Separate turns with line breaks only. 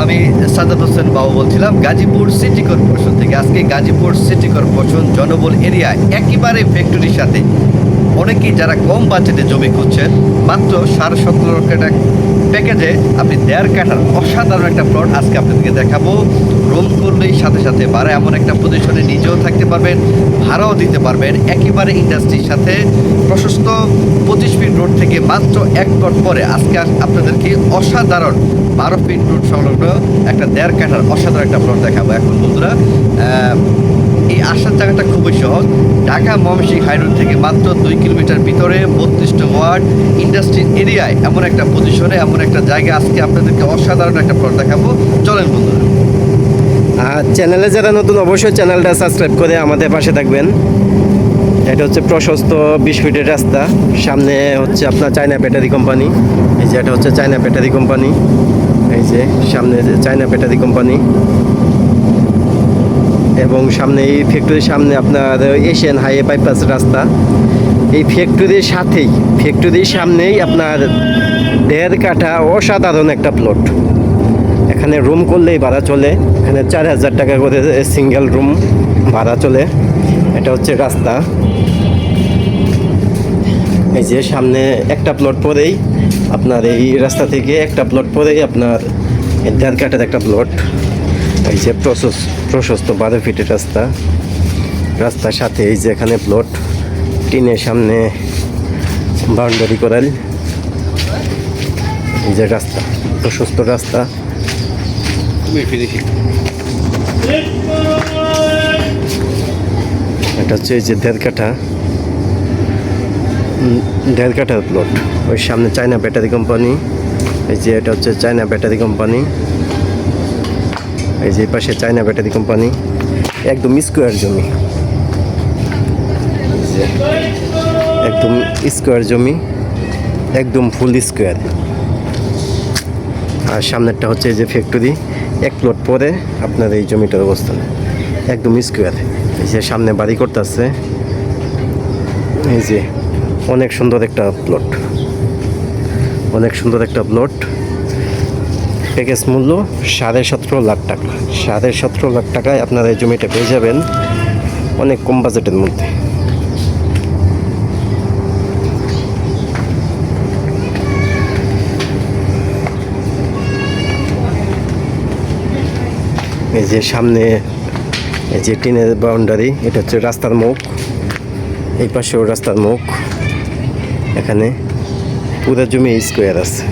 আমি সাদাত হোসেন বাবু বলছিলাম Gazipur city corporation থেকে। আজকে গাজীপুর সিটি কর্পোরেশন জনবল এরিয়ায় একেবারে ফ্যাক্টরির সাথে অনেকেই যারা কম বাজেটে জমি খুঁজছেন, মাত্র 17.5 লক্ষ টাকা প্যাকেজে আপনি 1.5 কাঠার অসাধারণ একটা প্লট আজকে আপনাদেরকে দেখাবো। রুম করলেই সাথে সাথে ভাড়া, এমন একটা পজিশনে নিজেও থাকতে পারবেন, ভাড়াও দিতে পারবেন। একেবারে ইন্ডাস্ট্রির সাথে প্রশস্ত 25 ফিট রোড থেকে মাত্র 1 প্লট পরে আজকে আপনাদেরকে অসাধারণ 12 ফিট রোড সংলগ্ন একটা 1.5 কাঠার অসাধারণ একটা প্লট দেখাবো। এখন বন্ধুরা, এই আসার জায়গাটা খুবই সহজ। ঢাকা ময়মনসিংহ হাইরোড থেকে মাত্র 2 কিলোমিটার ভিতরে 32 নং ওয়ার্ড ইন্ডাস্ট্রিয়াল এরিয়ায় এমন একটা পজিশনে, এমন একটা জায়গা আজকে আপনাদেরকে অসাধারণ একটা প্লট দেখাবো। চলেন বন্ধুরা।
আর চ্যানেলে যারা নতুন, অবশ্যই চ্যানেলটা সাবস্ক্রাইব করে আমাদের পাশে থাকবেন। এটা হচ্ছে প্রশস্ত 20 ফিটের রাস্তা। সামনে হচ্ছে আপনার চায়না ব্যাটারি কোম্পানি। এই যে এটা হচ্ছে চায়না ব্যাটারি কোম্পানি। এই যে সামনে চায়না ব্যাটারি কোম্পানি, এবং সামনে এই ফ্যাক্টরির সামনে আপনার এশিয়ান হাইওয়ে বাইপাস রাস্তা। এই ফ্যাক্টরির সামনেই আপনার 1.5 কাঠা অসাধারণ একটা প্লট। এখানে রুম করলেই ভাড়া চলে। এখানে 4,000 টাকা করে সিঙ্গেল রুম ভাড়া চলে। এটা হচ্ছে রাস্তা। এই যে সামনে একটা প্লট পরেই আপনার, এই রাস্তা থেকে একটা প্লট পরেই আপনার 1.5 কাঠার একটা প্লট। এই যে প্রশস্ত 12 ফিটের রাস্তার সাথে এই যে এখানে প্লট, টিনের সামনে বাউন্ডারি করাল। এই যে রাস্তা, প্রশস্ত রাস্তা। এটা হচ্ছে এই যে 1.5 কাঠার প্লট। ওই সামনে চায়না ব্যাটারি কোম্পানি। এই যে এটা হচ্ছে চায়না ব্যাটারি কোম্পানি। এই যে পাশে চায়না ব্যাটারি কোম্পানি। একদম স্কোয়ার জমি, একদম স্কোয়ার জমি, একদম ফুল স্কোয়ার। আর সামনেরটা হচ্ছে এই যে ফ্যাক্টরি। 1 প্লট পরে আপনার এই জমিটার অবস্থান একদম স্কোয়ার। এই যে সামনে বাড়ি করতেছে। এই যে অনেক সুন্দর একটা প্লট, অনেক সুন্দর একটা প্লট। প্যাকেজ মূল্য 17.5 লাখ টাকা। 17.5 লাখ টাকায় আপনারা এই জমিটা পেয়ে যাবেন অনেক কম বাজেটের মধ্যে। এই যে সামনে এই যে টিনের বাউন্ডারি। এটা হচ্ছে রাস্তার মুখ, এই পাশেও রাস্তার মুখ। এখানে পুরো জমি স্কোয়ার আছে।